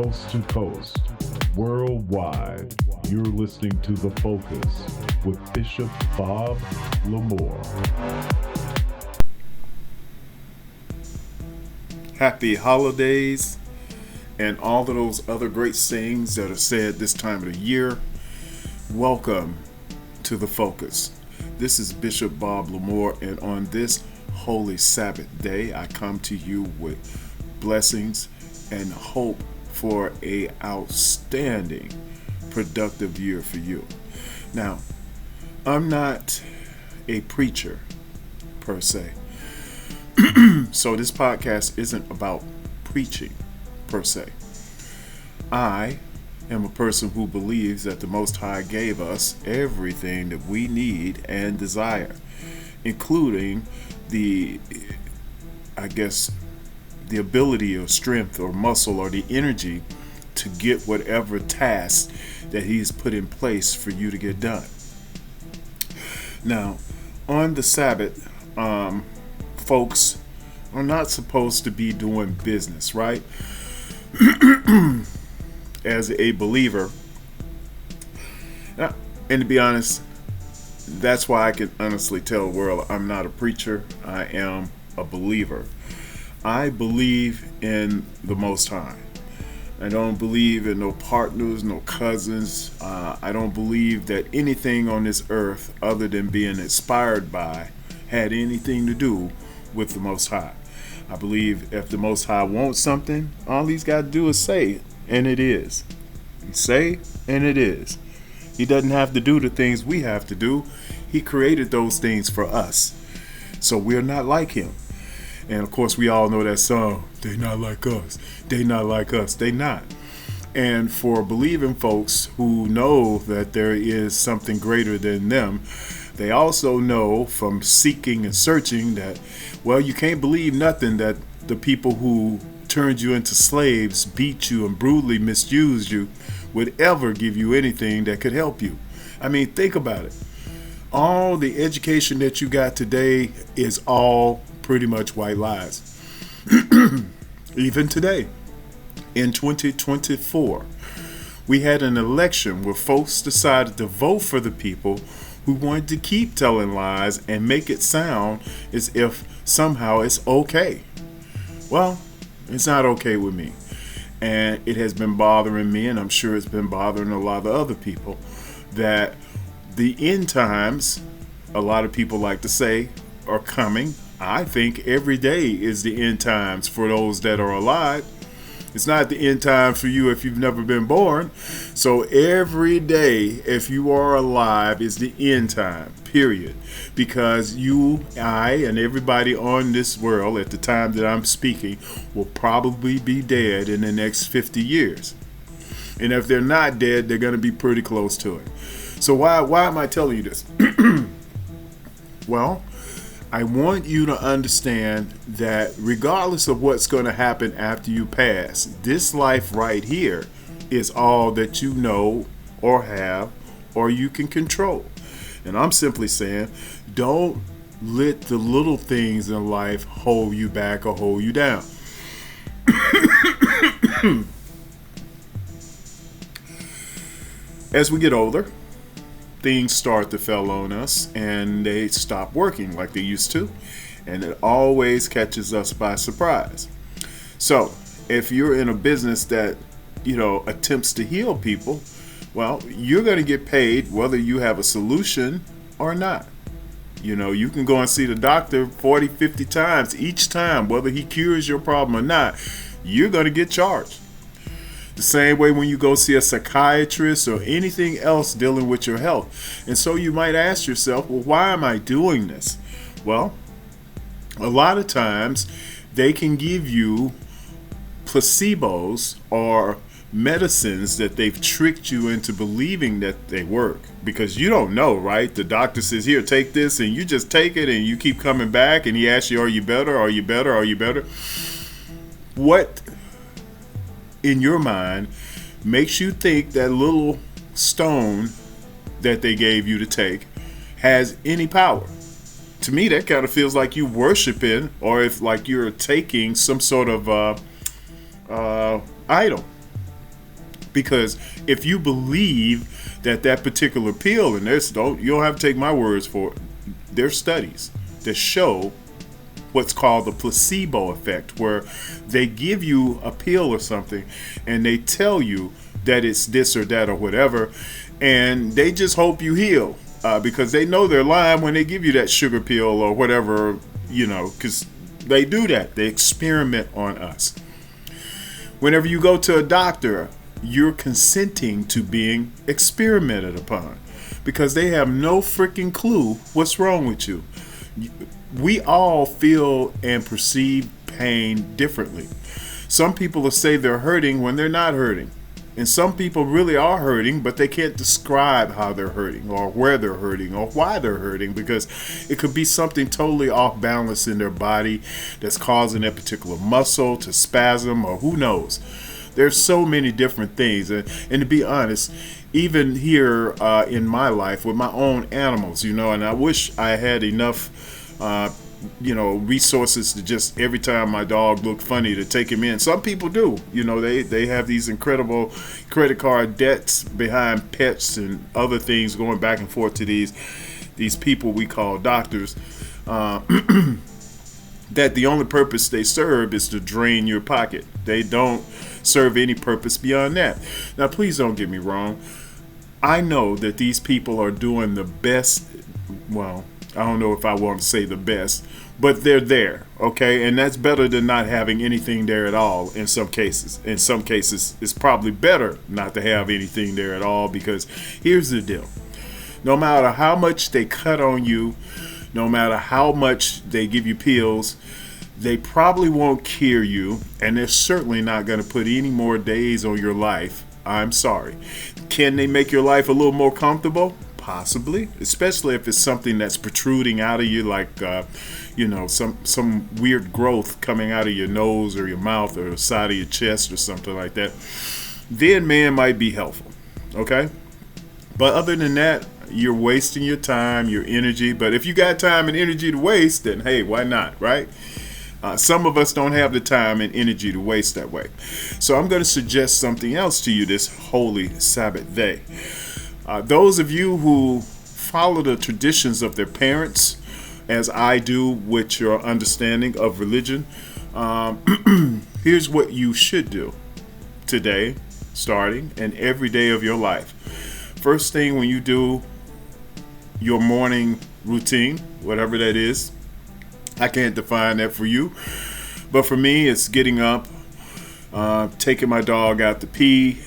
coast to coast, worldwide, you're listening to The Focus with Bishop Bob Lamore. Happy holidays and all of those other great sayings that are said this time of the year. Welcome to The Focus. This is Bishop Bob Lamore, and on this Holy Sabbath day, I come to you with blessings and hope for a outstanding, productive year for you. Now, I'm not a preacher per se, so this podcast isn't about preaching per se. I am a person who believes that the Most High gave us everything that we need and desire, including the ability or strength or muscle or the energy to get whatever task that He's put in place for you to get done. Now, on the Sabbath, folks are not supposed to be doing business, right? As a believer, and to be honest, that's why I can honestly tell the world I'm not a preacher. I am a believer. I believe in the Most High. I don't believe in no partners, no cousins. I don't believe that anything on this earth other than being inspired by had anything to do with the Most High. I believe if the Most High wants something, all He's got to do is say, and it is. Say, and it is. He doesn't have to do the things we have to do. He created those things for us. So we're not like Him. And of course, we all know that song, they not like us. They not like us. They not. And for believing folks who know that there is something greater than them, they also know from seeking and searching that, well, you can't believe nothing that the people who turned you into slaves, beat you, and brutally misused you would ever give you anything that could help you. I mean, think about it. All the education that you got today is all pretty much white lies. Even today, in 2024, we had an election where folks decided to vote for the people who wanted to keep telling lies and make it sound as if somehow it's okay. Well, it's not okay with me. And it has been bothering me, and I'm sure it's been bothering a lot of other people, that the end times, a lot of people like to say, are coming. I think every day is the end times for those that are alive. It's not the end time for you if you've never been born. So every day, if you are alive, is the end time, period. Because you, I, and everybody on this world at the time that I'm speaking will probably be dead in the next 50 years. And if they're not dead, they're going to be pretty close to it. So why am I telling you this? Well, I want you to understand that regardless of what's going to happen after you pass, this life right here is all that you know or have or you can control. And I'm simply saying, don't let the little things in life hold you back or hold you down. As we get older, things start to fall on us and they stop working like they used to, and it always catches us by surprise. So if you're in a business that attempts to heal people, well, you're going to get paid whether you have a solution or not. You can go and see the doctor 40, 50 times each time, whether he cures your problem or not, you're going to get charged. The same way when you go see a psychiatrist or anything else dealing with your health. And so you might ask yourself, well, why am I doing this? Well, a lot of times they can give you placebos or medicines that they've tricked you into believing that they work, because you don't know, right? The doctor says, here, take this, and you just take it and you keep coming back and he asks you, are you better? Are you better? Are you better? What in your mind makes you think that little stone that they gave you to take has any power? To me, that kind of feels like you worshiping, or if like you're taking some sort of idol. Because if you believe that particular pill, and you don't have to take my words for it, there's studies that show what's called the placebo effect, where they give you a pill or something and they tell you that it's this or that or whatever, and they just hope you heal, because they know they're lying when they give you that sugar pill or whatever, because they do that. They experiment on us. Whenever you go to a doctor, you're consenting to being experimented upon, because they have no freaking clue what's wrong with you. We all feel and perceive pain differently. Some people will say they're hurting when they're not hurting. And some people really are hurting, but they can't describe how they're hurting or where they're hurting or why they're hurting, because it could be something totally off balance in their body that's causing that particular muscle to spasm, or who knows. There's so many different things. And to be honest, even here in my life with my own animals, and I wish I had enough resources to just every time my dog looked funny to take him in. Some people do. They have these incredible credit card debts behind pets and other things, going back and forth to these people we call doctors, that the only purpose they serve is to drain your pocket. They don't serve any purpose beyond that. Now, please don't get me wrong. I know that these people are doing the best. Well, I don't know if I want to say the best, but they're there, okay? And that's better than not having anything there at all in some cases. In some cases, it's probably better not to have anything there at all, because here's the deal. No matter how much they cut on you, no matter how much they give you pills, they probably won't cure you, and they're certainly not going to put any more days on your life. I'm sorry. Can they make your life a little more comfortable? Possibly, especially if it's something that's protruding out of you, like some weird growth coming out of your nose or your mouth or the side of your chest or something like that. Then man might be helpful, okay? But other than that, you're wasting your time, your energy. But if you got time and energy to waste, then hey, why not, right? Some of us don't have the time and energy to waste that way. So I'm going to suggest something else to you this holy Sabbath day. Those of you who follow the traditions of their parents, as I do with your understanding of religion, here's what you should do today, starting, and every day of your life. First thing, when you do your morning routine, whatever that is, I can't define that for you, but for me, it's getting up, taking my dog out to pee,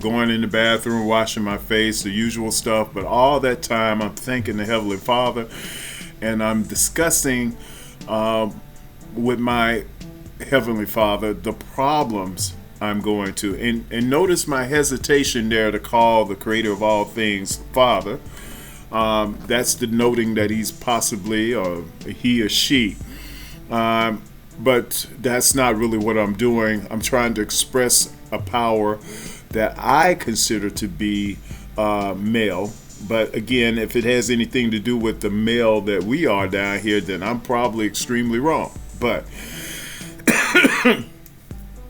going in the bathroom, washing my face, the usual stuff. But all that time, I'm thanking the Heavenly Father, and I'm discussing with my Heavenly Father the problems I'm going to. And notice my hesitation there to call the Creator of all things Father. That's denoting that he's possibly, or he or she. But that's not really what I'm doing. I'm trying to express a power that I consider to be male. But again, if it has anything to do with the male that we are down here, then I'm probably extremely wrong. But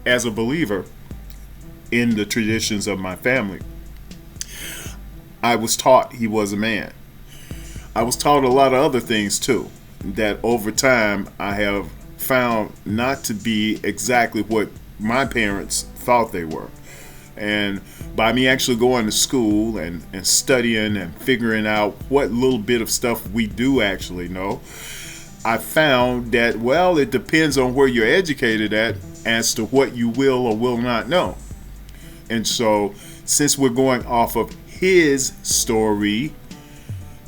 as a believer in the traditions of my family, I was taught he was a man. I was taught a lot of other things too, that over time I have found not to be exactly what my parents thought they were. And by me actually going to school and studying and figuring out what little bit of stuff we do actually know, I found that, well, it depends on where you're educated at as to what you will or will not know. And so since we're going off of his story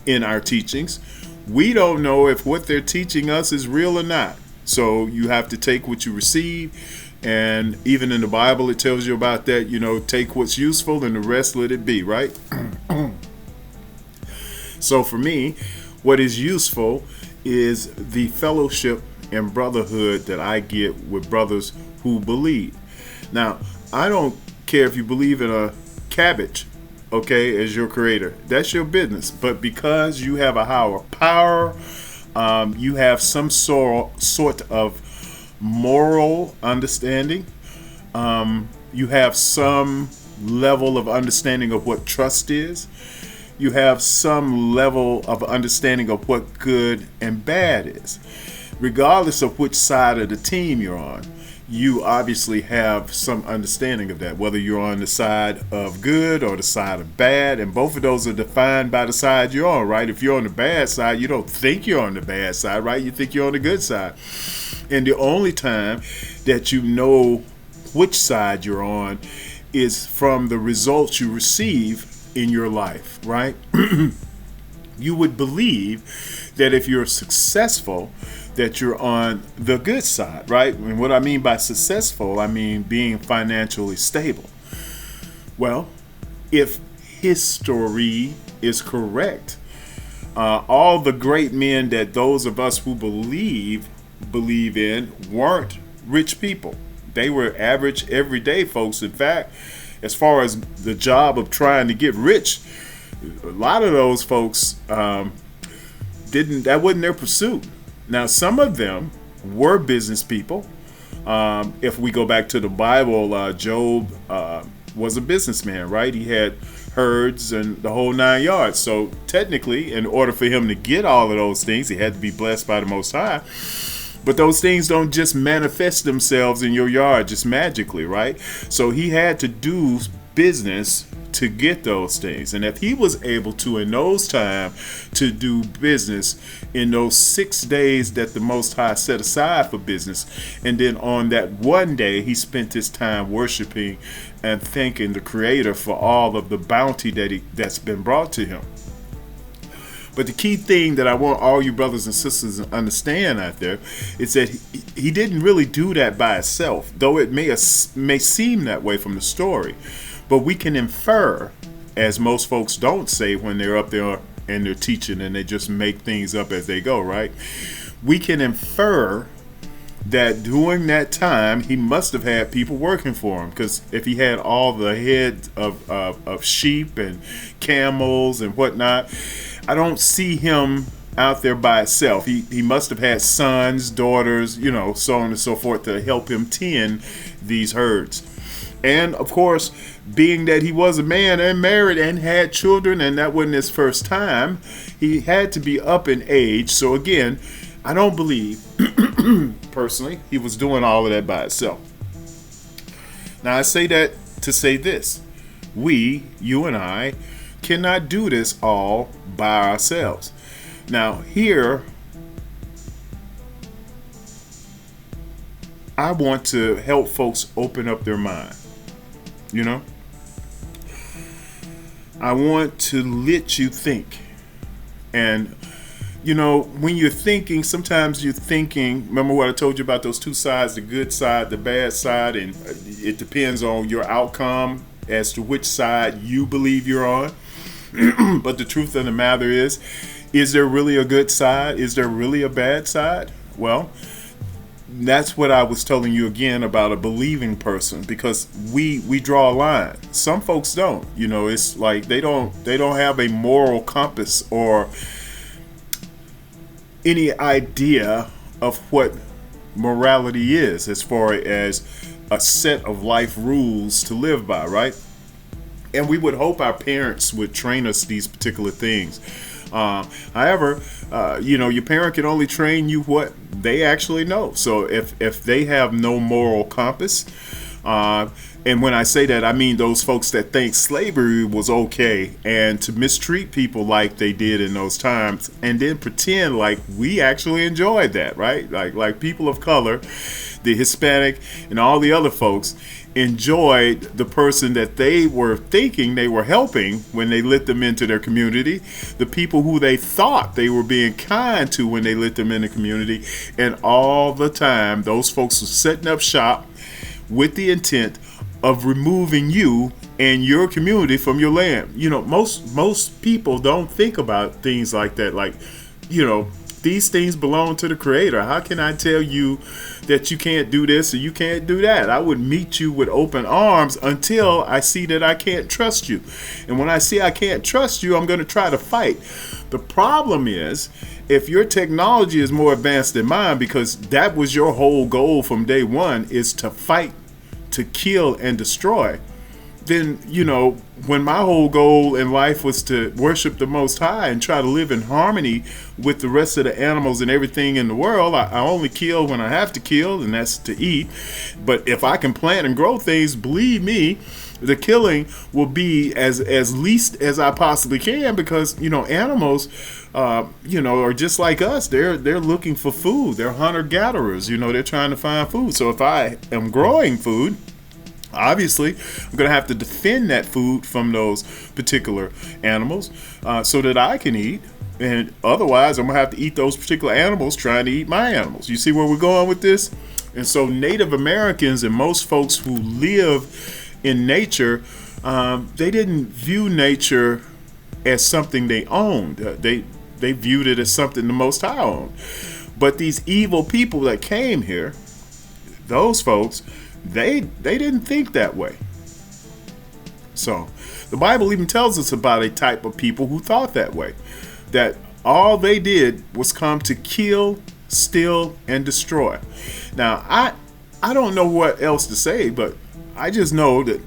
in our teachings, we don't know if what they're teaching us is real or not. So you have to take what you receive. And even in the Bible, it tells you about that, take what's useful and the rest let it be, right? So for me, what is useful is the fellowship and brotherhood that I get with brothers who believe. Now, I don't care if you believe in a cabbage, okay, as your creator. That's your business. But because you have a higher power, you have some sort of moral understanding, You have some level of understanding of what trust is. You have some level of understanding of what good and bad is. Regardless of which side of the team you're on, you obviously have some understanding of that, whether you're on the side of good or the side of bad, and both of those are defined by the side you're on, right? If you're on the bad side, you don't think you're on the bad side, right? You think you're on the good side. And the only time that you know which side you're on is from the results you receive in your life, right? You would believe that if you're successful, that you're on the good side, right? And what I mean by successful, I mean being financially stable. Well, if history is correct, all the great men that those of us who believe in weren't rich people. They were average, everyday folks. In fact, as far as the job of trying to get rich, a lot of those folks that wasn't their pursuit. Now, some of them were business people. If we go back to the Bible, Job was a businessman, right? He had herds and the whole 9 yards. So technically, in order for him to get all of those things, he had to be blessed by the Most High. But those things don't just manifest themselves in your yard just magically, right? So he had to do business to get those things. And if he was able to, in those times, to do business in those 6 days that the Most High set aside for business, and then on that one day, he spent his time worshiping and thanking the Creator for all of the bounty that's been brought to him. But the key thing that I want all you brothers and sisters to understand out there is that he didn't really do that by himself, though it may seem that way from the story. But we can infer, as most folks don't say when they're up there and they're teaching and they just make things up as they go, right? We can infer that during that time, he must have had people working for him, because if he had all the heads of sheep and camels and whatnot, I don't see him out there by himself. He must have had sons, daughters, so on and so forth to help him tend these herds. And of course, being that he was a man and married and had children, and that wasn't his first time, he had to be up in age. So again, I don't believe, personally, he was doing all of that by himself. Now I say that to say this: you and I, cannot do this all by ourselves. Now here, I want to help folks open up their mind. I want to let you think. And when you're thinking, sometimes you're thinking, remember what I told you about those two sides, the good side, the bad side, and it depends on your outcome as to which side you believe you're on. But the truth of the matter is there really a good side? Is there really a bad side? Well, that's what I was telling you again about a believing person, because we draw a line. Some folks don't. It's like they don't have a moral compass or any idea of what morality is, as far as a set of life rules to live by, right? And we would hope our parents would train us these particular things. However, your parent can only train you what they actually know. So if they have no moral compass, and when I say that, I mean those folks that think slavery was okay and to mistreat people like they did in those times, and then pretend like we actually enjoyed that, right? Like people of color, the Hispanic, and all the other folks enjoyed the person that they were thinking they were helping when they let them into their community, the people who they thought they were being kind to when they let them in the community, and all the time those folks were setting up shop with the intent of removing you and your community from your land. Most people don't think about things like that. Like, these things belong to the Creator. How can I tell you that you can't do this or you can't do that? I would meet you with open arms until I see that I can't trust you. And when I see I can't trust you, I'm going to try to fight. The problem is, if your technology is more advanced than mine, because that was your whole goal from day one, is to fight to kill and destroy, then, when my whole goal in life was to worship the Most High and try to live in harmony with the rest of the animals and everything in the world, I only kill when I have to kill, and that's to eat. But if I can plant and grow things, believe me, the killing will be as least as I possibly can, because, animals, are just like us. They're looking for food. They're hunter-gatherers. They're trying to find food. So if I am growing food, obviously, I'm going to have to defend that food from those particular animals so that I can eat. And otherwise, I'm going to have to eat those particular animals trying to eat my animals. You see where we're going with this? And so Native Americans and most folks who live in nature, they didn't view nature as something they owned. They viewed it as something the Most High owned. But these evil people that came here, those folks, they didn't think that way. So the Bible even tells us about a type of people who thought that way, that all they did was come to kill, steal, and destroy. Now, I don't know what else to say, but I just know that,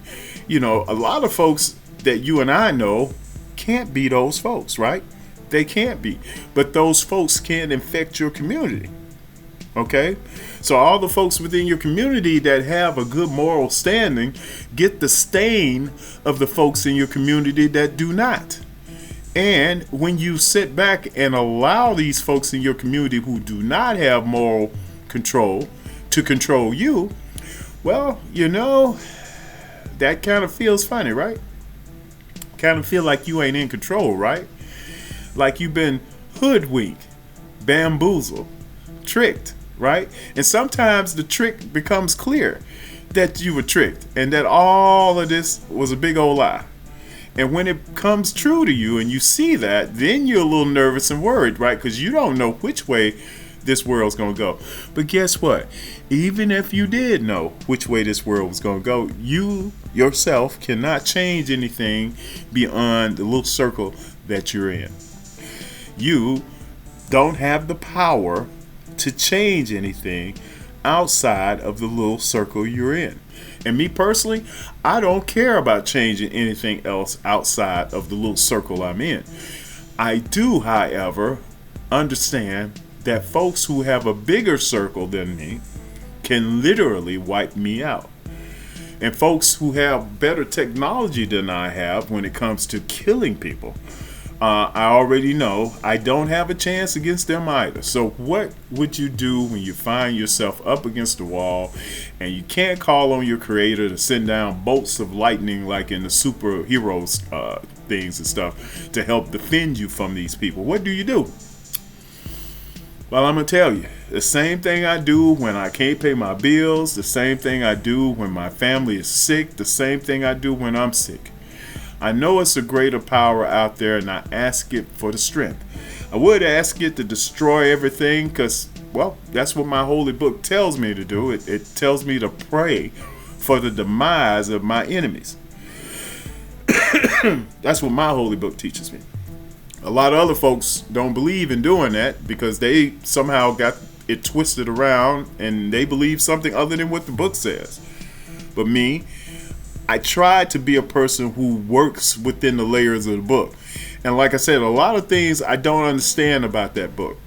a lot of folks that you and I know can't be those folks, right? They can't be. But those folks can infect your community. Okay? So all the folks within your community that have a good moral standing get the stain of the folks in your community that do not. And when you sit back and allow these folks in your community who do not have moral control to control you, well, that kind of feels funny, right? Kind of feel like you ain't in control, right? Like you've been hoodwinked, bamboozled, tricked, right? And sometimes the trick becomes clear that you were tricked and that all of this was a big old lie. And when it comes true to you and you see that, then you're a little nervous and worried, right? Because you don't know which way this world's going to go. But guess what? Even if you did know which way this world was going to go, you yourself cannot change anything beyond the little circle that you're in. You don't have the power to change anything outside of the little circle you're in. And me personally, I don't care about changing anything else outside of the little circle I'm in. I do, however, understand that folks who have a bigger circle than me can literally wipe me out. And folks who have better technology than I have when it comes to killing people, I already know I don't have a chance against them either. So what would you do when you find yourself up against the wall and you can't call on your creator to send down bolts of lightning like in the superheroes things and stuff to help defend you from these people? What do you do? Well, I'm going to tell you, the same thing I do when I can't pay my bills, the same thing I do when my family is sick, the same thing I do when I'm sick. I know it's a greater power out there, and I ask it for the strength. I would ask it to destroy everything because, well, that's what my holy book tells me to do. It tells me to pray for the demise of my enemies. That's what my holy book teaches me. A lot of other folks don't believe in doing that because they somehow got it twisted around and they believe something other than what the book says. But me, I try to be a person who works within the layers of the book. And like I said, a lot of things I don't understand about that book.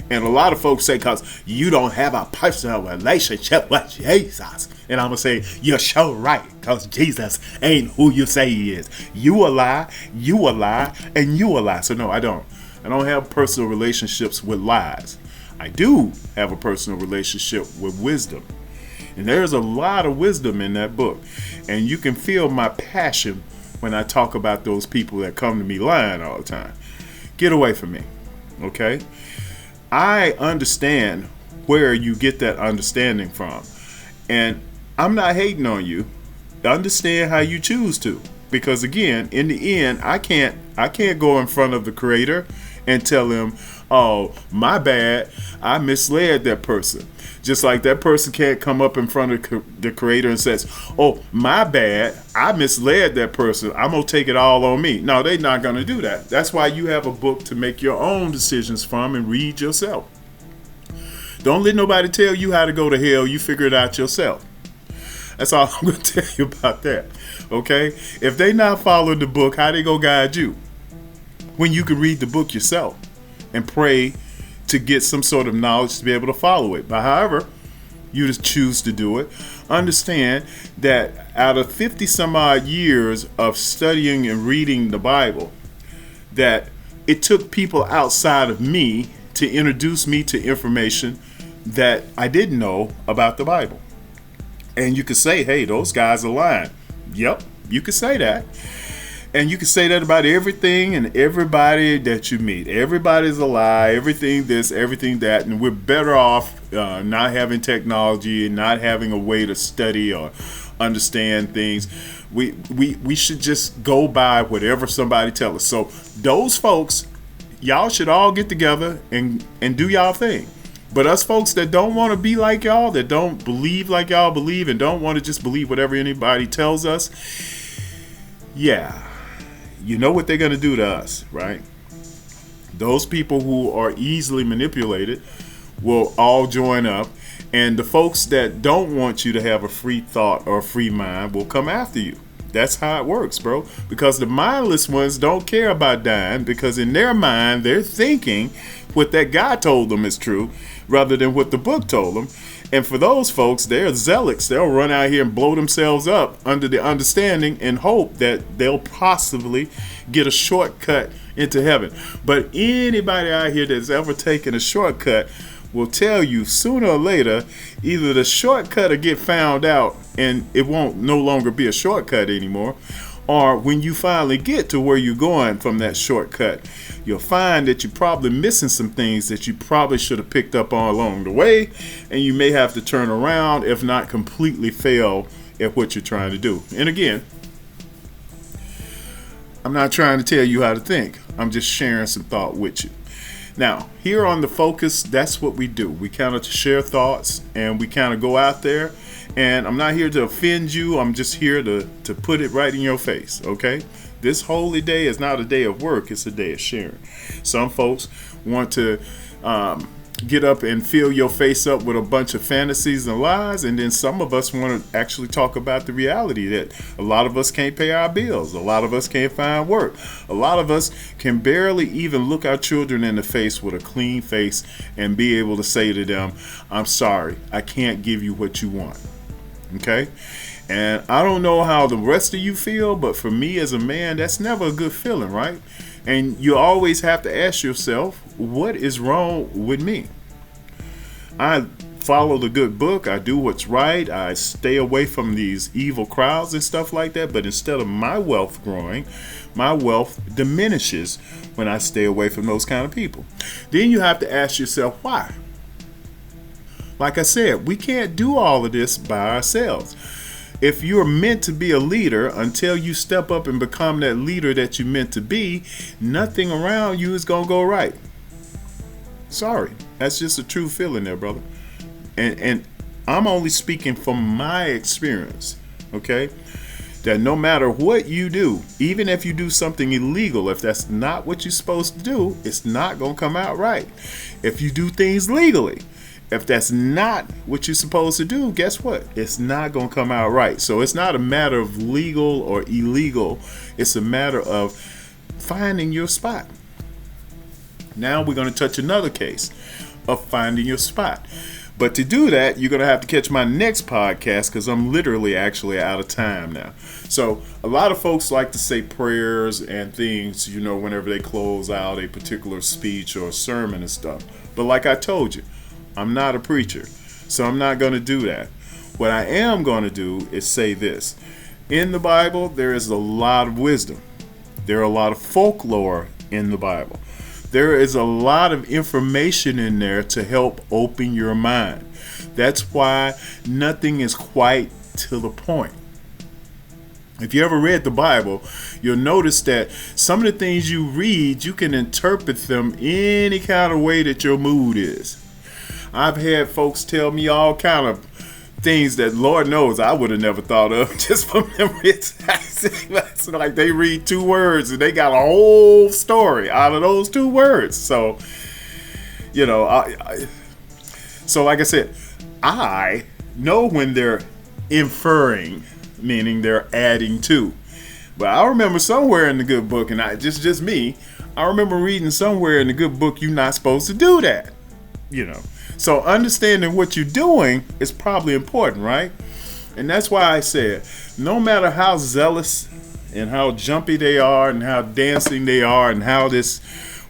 And a lot of folks say, because you don't have a personal relationship with Jesus. And I'm going to say, you're so right, because Jesus ain't who you say he is. You a lie, and you a lie. So no, I don't. I don't have personal relationships with lies. I do have a personal relationship with wisdom. And there's a lot of wisdom in that book. And you can feel my passion when I talk about those people that come to me lying all the time. Get away from me, okay? I understand where you get that understanding from. And I'm not hating on you. Understand how you choose to. Because again, in the end, I can't go in front of the creator and tell him, oh, my bad, I misled that person. Just like that person can't come up in front of the creator and says, oh, my bad, I misled that person, I'm going to take it all on me. No, they're not going to do that. That's why you have a book to make your own decisions from and read yourself. Don't let nobody tell you how to go to hell. You figure it out yourself. That's all I'm going to tell you about that. Okay? If they not following the book, how they going to guide you? When you can read the book yourself and pray to get some sort of knowledge to be able to follow it. But however you just choose to do it, understand that out of 50 some odd years of studying and reading the Bible, that it took people outside of me to introduce me to information that I didn't know about the Bible. And you could say, hey, those guys are lying. Yep, you could say that. And you can say that about everything and everybody that you meet. Everybody's a lie, everything this, everything that. And we're better off not having technology and not having a way to study or understand things. We should just go by whatever somebody tells us. So those folks, y'all should all get together and do y'all thing. But us folks that don't want to be like y'all, that don't believe like y'all believe and don't want to just believe whatever anybody tells us, yeah. You know what they're going to do to us, right? Those people who are easily manipulated will all join up. And the folks that don't want you to have a free thought or a free mind will come after you. That's how it works, bro. Because the mindless ones don't care about dying, because in their mind, they're thinking what that guy told them is true rather than what the book told them. And for those folks, they're zealots. They'll run out here and blow themselves up under the understanding and hope that they'll possibly get a shortcut into heaven. But anybody out here that's ever taken a shortcut will tell you sooner or later, either the shortcut will get found out and it won't no longer be a shortcut anymore, or when you finally get to where you're going from that shortcut, you'll find that you're probably missing some things that you probably should have picked up on along the way, and you may have to turn around, if not completely fail at what you're trying to do. And again, I'm not trying to tell you how to think. I'm just sharing some thought with you. Now, here on The Focus, that's what we do. We kind of share thoughts and we kind of go out there. And I'm not here to offend you. I'm just here to put it right in your face, okay? This holy day is not a day of work. It's a day of sharing. Some folks want to get up and fill your face up with a bunch of fantasies and lies. And then some of us want to actually talk about the reality that a lot of us can't pay our bills. A lot of us can't find work. A lot of us can barely even look our children in the face with a clean face and be able to say to them, I'm sorry, I can't give you what you want. Okay? And I don't know how the rest of you feel, but for me as a man, that's never a good feeling, right? And you always have to ask yourself, what is wrong with me? I follow the good book. I do what's right. I stay away from these evil crowds and stuff like that. But instead of my wealth growing, my wealth diminishes when I stay away from those kind of people. Then you have to ask yourself, why? Like I said, we can't do all of this by ourselves. If you're meant to be a leader, until you step up and become that leader that you're meant to be, nothing around you is going to go right. Sorry. That's just a true feeling there, brother. And I'm only speaking from my experience, okay? That no matter what you do, even if you do something illegal, if that's not what you're supposed to do, it's not going to come out right. If you do things legally, if that's not what you're supposed to do, guess what? It's not going to come out right. So it's not a matter of legal or illegal. It's a matter of finding your spot. Now we're going to touch another case of finding your spot. But to do that, you're going to have to catch my next podcast because I'm literally actually out of time now. So a lot of folks like to say prayers and things, you know, whenever they close out a particular speech or a sermon and stuff. But like I told you, I'm not a preacher, so I'm not going to do that. What I am going to do is say this. In the Bible, there is a lot of wisdom. There are a lot of folklore in the Bible. There is a lot of information in there to help open your mind. That's why nothing is quite to the point. If you ever read the Bible, you'll notice that some of the things you read, you can interpret them any kind of way that your mood is. I've had folks tell me all kind of things that Lord knows I would have never thought of just from them. It's like they read 2 words and they got a whole story out of those 2 words. So, you know, so like I said, I know when they're inferring, meaning they're adding to. But I remember somewhere in the good book, and just me, I remember reading somewhere in the good book, you're not supposed to do that. So understanding what you're doing is probably important, right? And that's why I said, no matter how zealous and how jumpy they are and how dancing they are and how this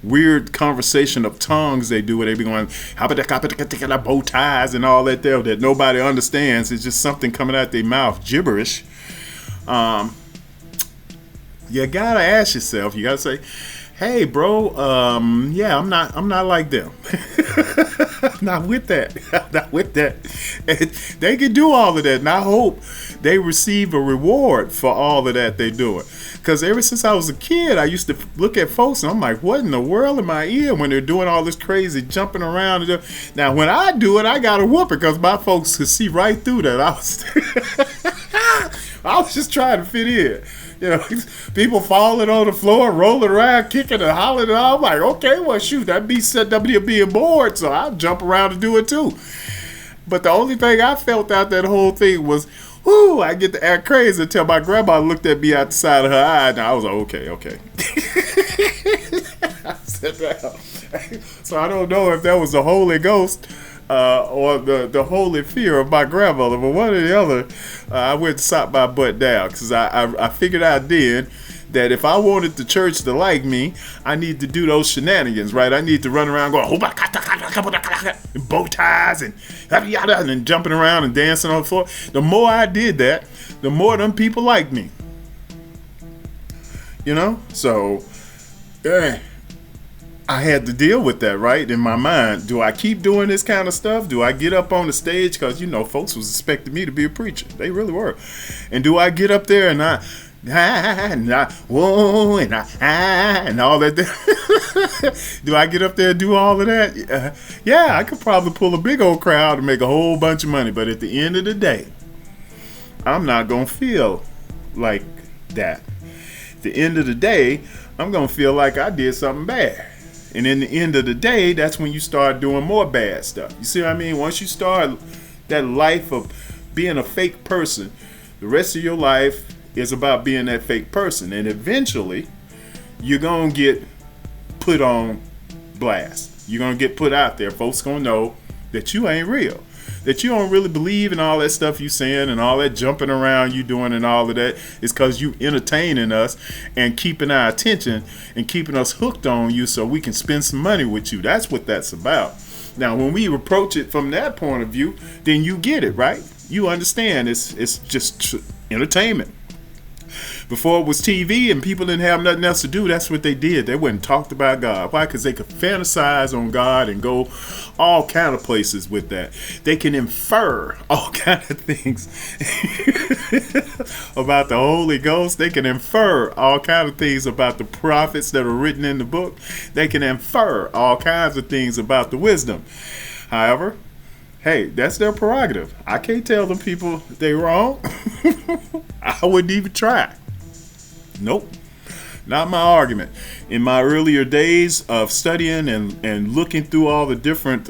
weird conversation of tongues they do, where they be going, bow ties and all that there that nobody understands. It's just something coming out their mouth, gibberish. You gotta ask yourself, you gotta say, hey bro, yeah, I'm not like them. Not with that. Not with that. And they can do all of that, and I hope they receive a reward for all of that they doing. Because ever since I was a kid, I used to look at folks and I'm like, what in the world in my ear when they're doing all this crazy jumping around? Now, when I do it, I got to whoop it because my folks could see right through that. I was just trying to fit in. People falling on the floor, rolling around, kicking and hollering. And I'm like, okay, well, shoot, that beats being bored, so I'll jump around and do it too. But the only thing I felt out that whole thing was, whoo, I get to act crazy until my grandma looked at me out the side of her eye, and I was like, okay. I sat down. So I don't know if that was the Holy Ghost or the holy fear of my grandmother, but one or the other, I went to sop my butt down because I figured out then that if I wanted the church to like me, I need to do those shenanigans, right? I need to run around going, and bow ties and jumping around and dancing on the floor. The more I did that, the more them people liked me. So I had to deal with that, right? In my mind, do I keep doing this kind of stuff? Do I get up on the stage? Because, folks was expecting me to be a preacher. They really were. And do I get up there and whoa, and all that? Do I get up there and do all of that? Yeah, I could probably pull a big old crowd and make a whole bunch of money. But at the end of the day, I'm not going to feel like that. At the end of the day, I'm going to feel like I did something bad. And in the end of the day, that's when you start doing more bad stuff. You see what I mean? Once you start that life of being a fake person, the rest of your life is about being that fake person. And eventually, you're going to get put on blast. You're going to get put out there. Folks going to know that you ain't real. That you don't really believe in all that stuff you saying and all that jumping around you doing and all of that is because you entertaining us and keeping our attention and keeping us hooked on you so we can spend some money with you. That's what that's about. Now, when we approach it from that point of view, then you get it, right? You understand it's just entertainment. Before it was TV and people didn't have nothing else to do, that's what they did. They wouldn't talk about God. Why? Because they could fantasize on God and go all kind of places with that. They can infer all kind of things about the Holy Ghost. They can infer all kind of things about the prophets that are written in the book. They can infer all kinds of things about the wisdom. However, hey, that's their prerogative. I can't tell them people they're wrong. I wouldn't even try. Nope. Not my argument. In my earlier days of studying and looking through all the different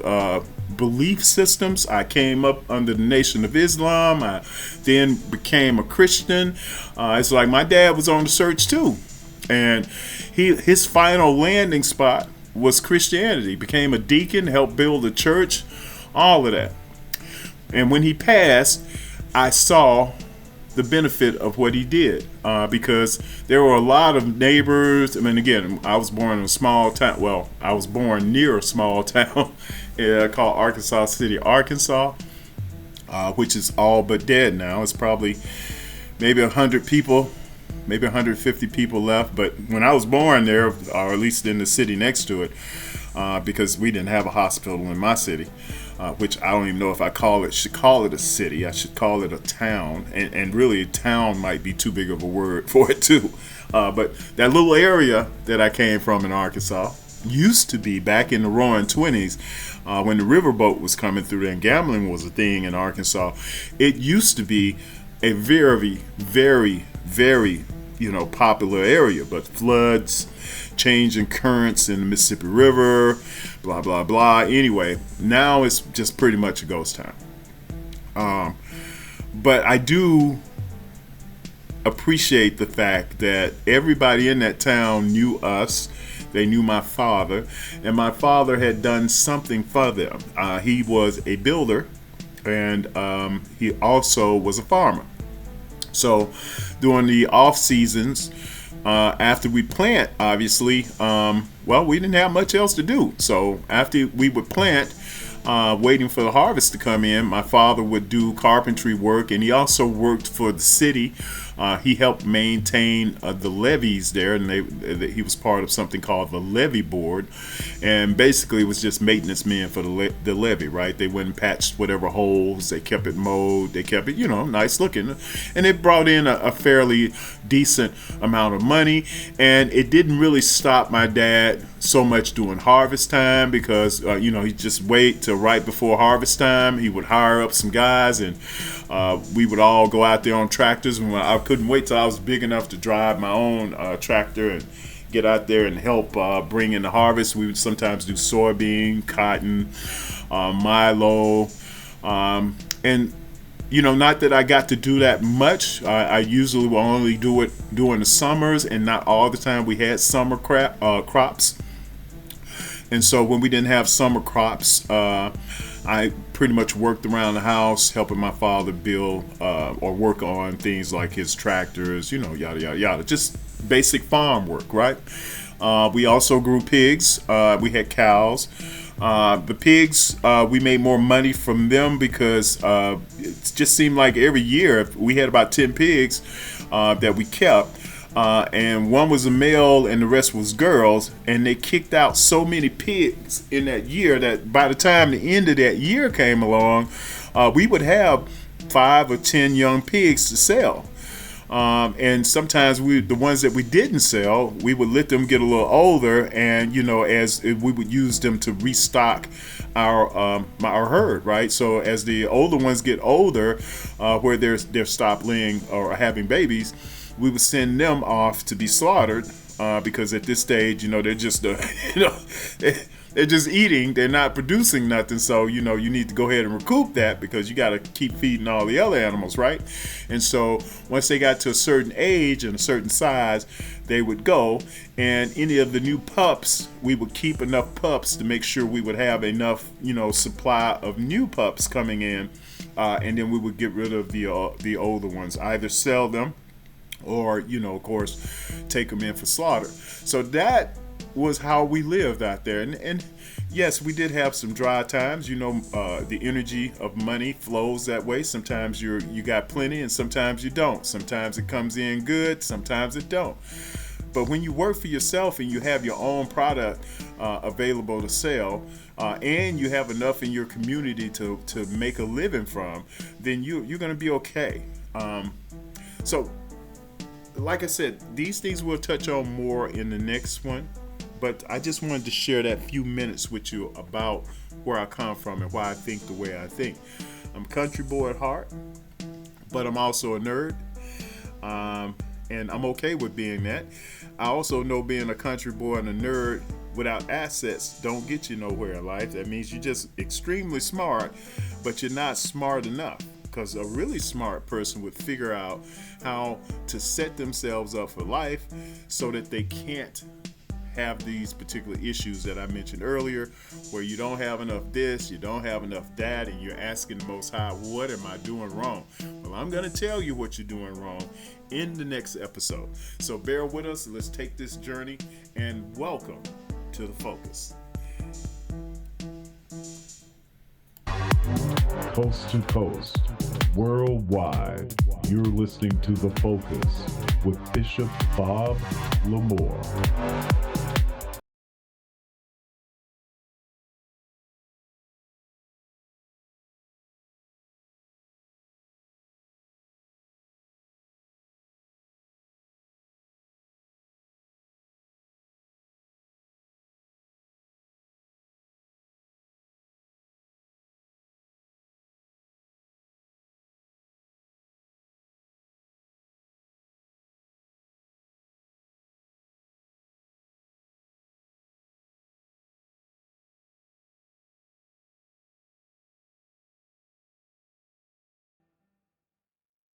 belief systems, I came up under the Nation of Islam. I then became a Christian. It's like my dad was on the search too. And his final landing spot was Christianity. Became a deacon, helped build a church, all of that. And when he passed, I saw the benefit of what he did because there were a lot of neighbors. I mean, again, I was born in a small town. Well, I was born near a small town called Arkansas City, Arkansas, which is all but dead now. It's probably maybe 100 people, maybe 150 people left. But when I was born there, or at least in the city next to it, because we didn't have a hospital in my city, which I don't even know if I should call it a city. I should call it a town. And really, town might be too big of a word for it too. But that little area that I came from in Arkansas used to be, back in the roaring 20s, when the riverboat was coming through there and gambling was a thing in Arkansas, it used to be a very, very, very, popular area. But floods, changing currents in the Mississippi River, blah, blah, blah. Anyway, now it's just pretty much a ghost town. But I do appreciate the fact that everybody in that town knew us. They knew my father, and my father had done something for them. He was a builder, and he also was a farmer. So during the off seasons, after we plant, obviously, we didn't have much else to do. So after we would plant, waiting for the harvest to come in, my father would do carpentry work, and he also worked for the city. He helped maintain the levees there, and he was part of something called the levee board, and basically it was just maintenance men for the levee, right? They went and patched whatever holes, they kept it mowed, they kept it, nice looking, and it brought in a fairly decent amount of money, and it didn't really stop my dad so much during harvest time because, he'd just wait till right before harvest time. He would hire up some guys, and we would all go out there on tractors, and I couldn't wait till I was big enough to drive my own tractor and get out there and help bring in the harvest. We would sometimes do soybean, cotton, milo, and not that I got to do that much. I usually will only do it during the summers, and not all the time we had summer crops. And so when we didn't have summer crops, I pretty much worked around the house helping my father build or work on things like his tractors, yada, yada, yada. Just basic farm work, right? We also grew pigs. We had cows. The pigs, we made more money from them because it just seemed like every year we had about 10 pigs that we kept. And one was a male and the rest was girls, and they kicked out so many pigs in that year that by the time the end of that year came along, we would have 5 or 10 young pigs to sell. And sometimes the ones that we didn't sell, we would let them get a little older, and as we would use them to restock our herd, right? So as the older ones get older, where they're stopped laying or having babies, we would send them off to be slaughtered because at this stage, they're just they're just eating, they're not producing nothing. So you need to go ahead and recoup that because you got to keep feeding all the other animals, right? And so once they got to a certain age and a certain size, they would go, and any of the new pups, we would keep enough pups to make sure we would have enough supply of new pups coming in, and then we would get rid of the older ones, either sell them or of course take them in for slaughter. So that was how we lived out there, and yes, we did have some dry times. The energy of money flows that way. Sometimes you got plenty, and sometimes you don't. Sometimes it comes in good, sometimes it don't. But when you work for yourself and you have your own product available to sell, and you have enough in your community to make a living from, then you're going to be okay. So like I said, these things we'll touch on more in the next one, but I just wanted to share that few minutes with you about where I come from and why I think the way I think. I'm a country boy at heart, but I'm also a nerd, and I'm okay with being that. I also know being a country boy and a nerd without assets don't get you nowhere in life. That means you're just extremely smart, but you're not smart enough. Because a really smart person would figure out how to set themselves up for life so that they can't have these particular issues that I mentioned earlier, where you don't have enough this, you don't have enough that, and you're asking the Most High, what am I doing wrong? Well, I'm going to tell you what you're doing wrong in the next episode. So bear with us. Let's take this journey, and welcome to The Focus. Coast to coast, worldwide, you're listening to The Focus with Bishop Bob Lamore.